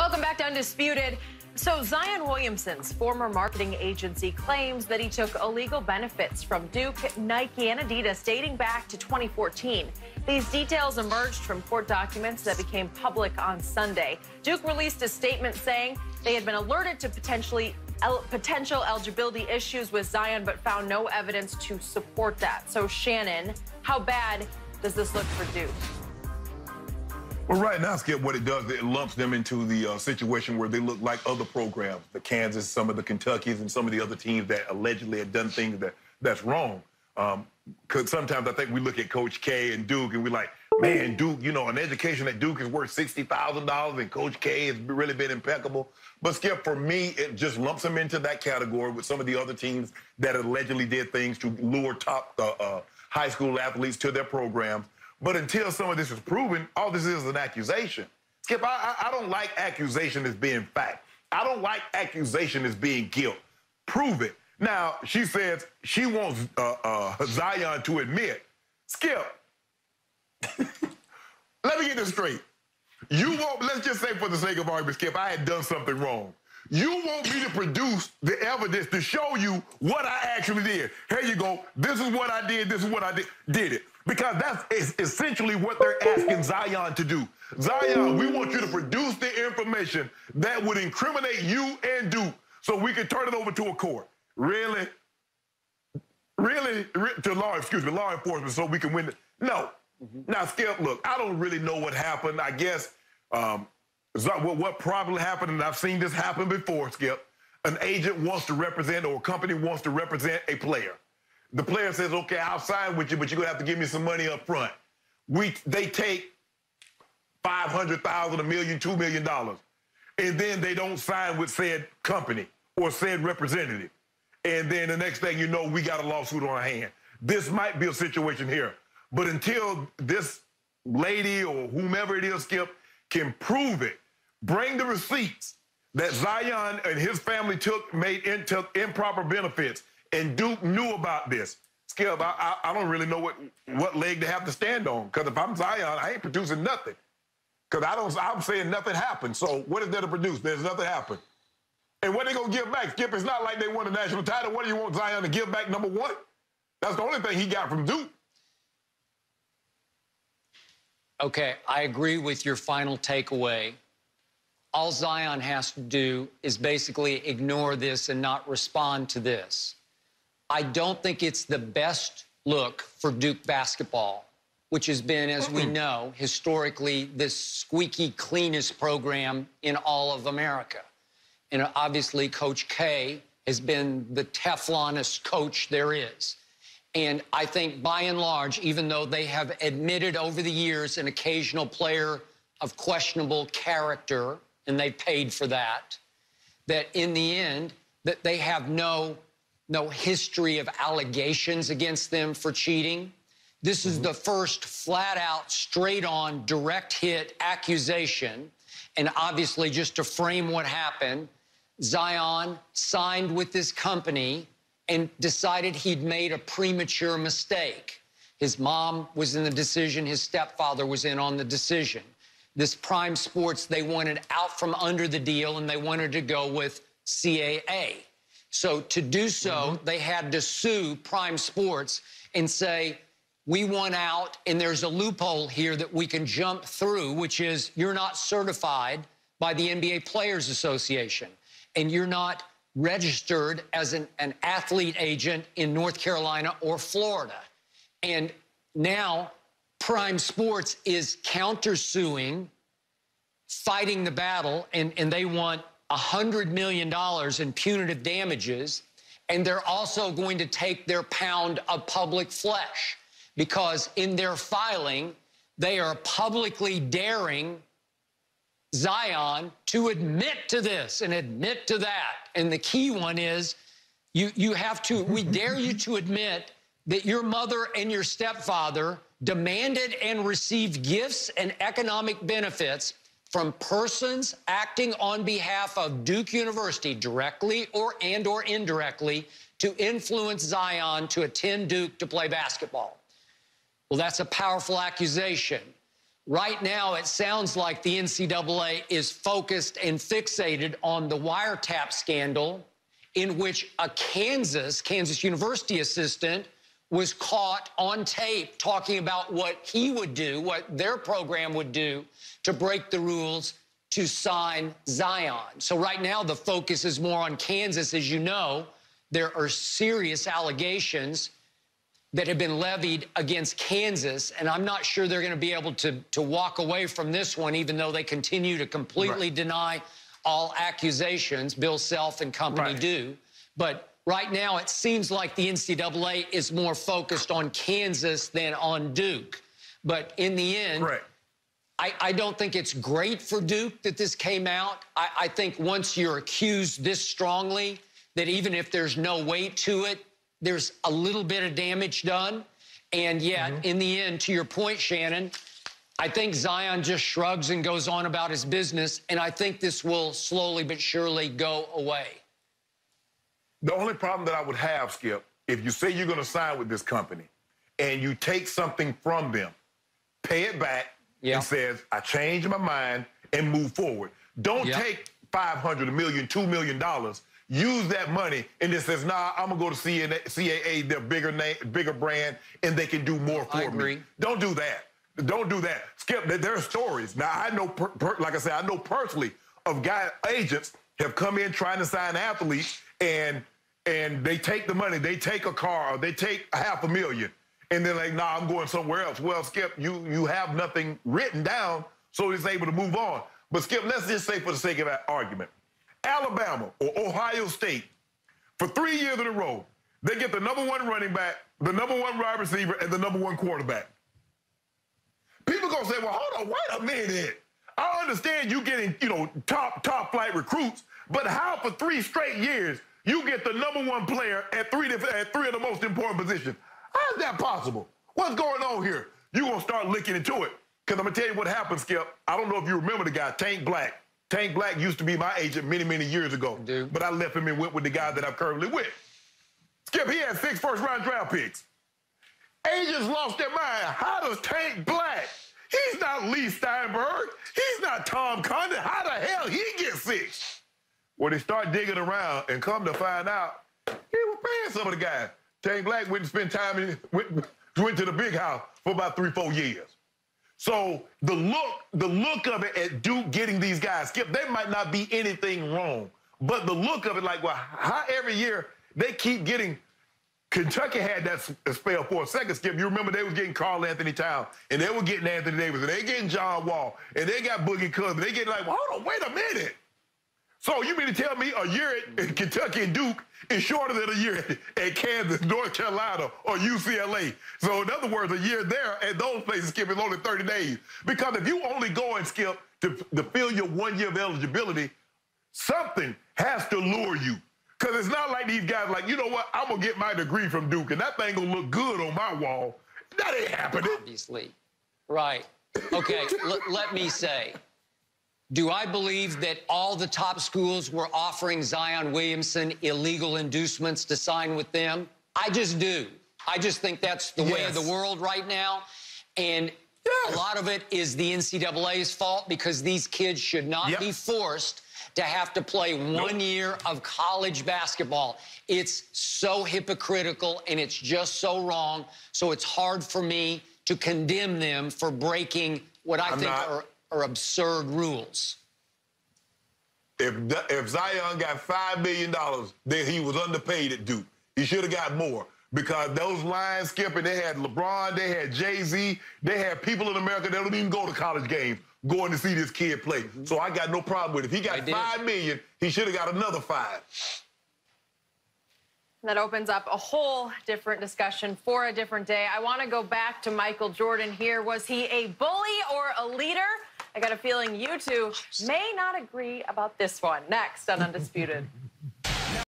Welcome back to Undisputed. So Zion Williamson's former marketing agency claims that he took illegal benefits from Duke, Nike, and Adidas dating back to 2014. These details emerged from court documents that became public on Sunday. Duke released a statement saying they had been alerted to potential eligibility issues with Zion, but found no evidence to support that. So Shannon, how bad does this look for Duke? Well, right now, Skip, what it does, it lumps them into the situation where they look like other programs, the Kansas, some of the Kentuckys, and some of the other teams that allegedly have done things that's wrong. Because sometimes I think we look at Coach K and Duke, and we're like, man, Duke, you know, an education at Duke is worth $60,000, and Coach K has really been impeccable. But, Skip, for me, it just lumps them into that category with some of the other teams that allegedly did things to lure top high school athletes to their programs. But until some of this is proven, all this is an accusation. Skip, I don't like accusation as being fact. I don't like accusation as being guilt. Prove it. Now, she says she wants Zion to admit. Skip, let me get this straight. You want, let's just say for the sake of argument, Skip, I had done something wrong. You want me to produce the evidence to show you what I actually did. Here you go. This is what I did. This is what I did it. Because that's essentially what they're asking Zion to do. Zion, we want you to produce the information that would incriminate you and Duke so we can turn it over to a court. Really? Really? To law enforcement so we can win it? No. Now, Skip, look, I don't really know what happened. I guess what probably happened, and I've seen this happen before, Skip, an agent wants to represent or a company wants to represent a player. The player says, okay, I'll sign with you, but you're going to have to give me some money up front. They take $500,000, $1 million, $2 million, and then they don't sign with said company or said representative. And then the next thing you know, we got a lawsuit on our hand. This might be a situation here. But until this lady or whomever it is, Skip, can prove it, bring the receipts that Zion and his family took improper benefits, and Duke knew about this. Skip, I don't really know what leg to have to stand on. Because if I'm Zion, I ain't producing nothing. Because I'm saying nothing happened. So what is there to produce? There's nothing happened. And what they going to give back? Skip, it's not like they won a national title. What do you want Zion to give back, number one? That's the only thing he got from Duke. Okay, I agree with your final takeaway. All Zion has to do is basically ignore this and not respond to this. I don't think it's the best look for Duke basketball, which has been, as we know, historically the squeaky cleanest program in all of America. And obviously, Coach K has been the Teflonest coach there is. And I think, by and large, even though they have admitted over the years an occasional player of questionable character, and they paid for that, that in the end, that they have no history of allegations against them for cheating. This is the first flat-out, straight-on, direct hit accusation. And obviously, just to frame what happened, Zion signed with this company and decided he'd made a premature mistake. His mom was in the decision. His stepfather was in on the decision. This Prime Sports, they wanted out from under the deal, and they wanted to go with CAA. So to do so, they had to sue Prime Sports and say, we want out, and there's a loophole here that we can jump through, which is you're not certified by the NBA Players Association, and you're not registered as an athlete agent in North Carolina or Florida. And now Prime Sports is countersuing, fighting the battle, and they want $100 million in punitive damages, and they're also going to take their pound of public flesh because in their filing, they are publicly daring Zion to admit to this and admit to that. And the key one is you have to, we dare you to admit that your mother and your stepfather demanded and received gifts and economic benefits from persons acting on behalf of Duke University directly or indirectly to influence Zion to attend Duke to play basketball. Well, that's a powerful accusation. Right now, it sounds like the NCAA is focused and fixated on the wiretap scandal in which a Kansas University assistant was caught on tape talking about what he would do, what their program would do to break the rules to sign Zion. So right now, the focus is more on Kansas. As you know, there are serious allegations that have been levied against Kansas, and I'm not sure they're going to be able to walk away from this one, even though they continue to completely deny all accusations. Bill Self and company do. But right now, it seems like the NCAA is more focused on Kansas than on Duke. But in the end, I don't think it's great for Duke that this came out. I think once you're accused this strongly, that even if there's no weight to it, there's a little bit of damage done. And yet, in the end, to your point, Shannon, I think Zion just shrugs and goes on about his business, and I think this will slowly but surely go away. The only problem that I would have, Skip, if you say you're going to sign with this company and you take something from them, pay it back, and says, I changed my mind, and move forward. Don't take $500, $1 million, $2 million, use that money, and then says, nah, I'm going to go to CAA, their bigger brand, and they can do more for me. Don't do that. Don't do that. Skip, there are stories. Now, I know, like I said, I know personally of agents have come in trying to sign athletes, and they take the money, they take a car, or they take $500,000, and they're like, nah, I'm going somewhere else. Well, Skip, you have nothing written down, so it's able to move on. But, Skip, let's just say for the sake of that argument, Alabama or Ohio State, for 3 years in a row, they get the #1 running back, the #1 wide receiver, and the #1 quarterback. People gonna say, well, hold on, wait a minute. I understand you getting, top flight recruits, but how for 3 straight years you get the #1 player at three of the most important positions? How is that possible? What's going on here? You're gonna start looking into it. Because I'm gonna tell you what happened, Skip. I don't know if you remember the guy, Tank Black. Tank Black used to be my agent many, many years ago. But I left him and went with the guy that I'm currently with. Skip, he had 6 first-round draft picks. Agents lost their mind. How does Tank Black? He's not Lee Steinberg. He's not Tom Condon. How the hell he get 6? Well, they start digging around and come to find out he was paying some of the guys. Tank Black went and spent time went to the big house for about 3-4 years. So the look of it at Duke getting these guys, Skip, there might not be anything wrong, but the look of it, like, well, how every year they keep getting. Kentucky had that spell for a second, Skip. You remember they was getting Karl Anthony Towns, and they were getting Anthony Davis, and they getting John Wall, and they got Boogie Cousins. They getting like, well, hold on, wait a minute. So you mean to tell me a year at Kentucky and Duke is shorter than a year at Kansas, North Carolina, or UCLA? So in other words, a year there at those places, Skip, is only 30 days. Because if you only go and, Skip, to fill your 1 year of eligibility, something has to lure you. Because it's not like these guys like, you know what, I'm going to get my degree from Duke, and that thing going to look good on my wall. That ain't happening. Obviously. Right. Okay, let me say, do I believe that all the top schools were offering Zion Williamson illegal inducements to sign with them? I just do. I just think that's the way of the world right now. And a lot of it is the NCAA's fault, because these kids should not be forced to have to play 1 year of college basketball. It's so hypocritical, and it's just so wrong. So it's hard for me to condemn them for breaking what I think are absurd rules. If Zion got $5 million, then he was underpaid at Duke. He should have got more, because those lines, Skipping, they had LeBron, they had Jay-Z, they had people in America that don't even go to college games going to see this kid play. So I got no problem with it. If he got $5 million, he should have got another 5. That opens up a whole different discussion for a different day. I want to go back to Michael Jordan here. Was he a bully or a leader? I got a feeling you two may not agree about this one. Next on Undisputed.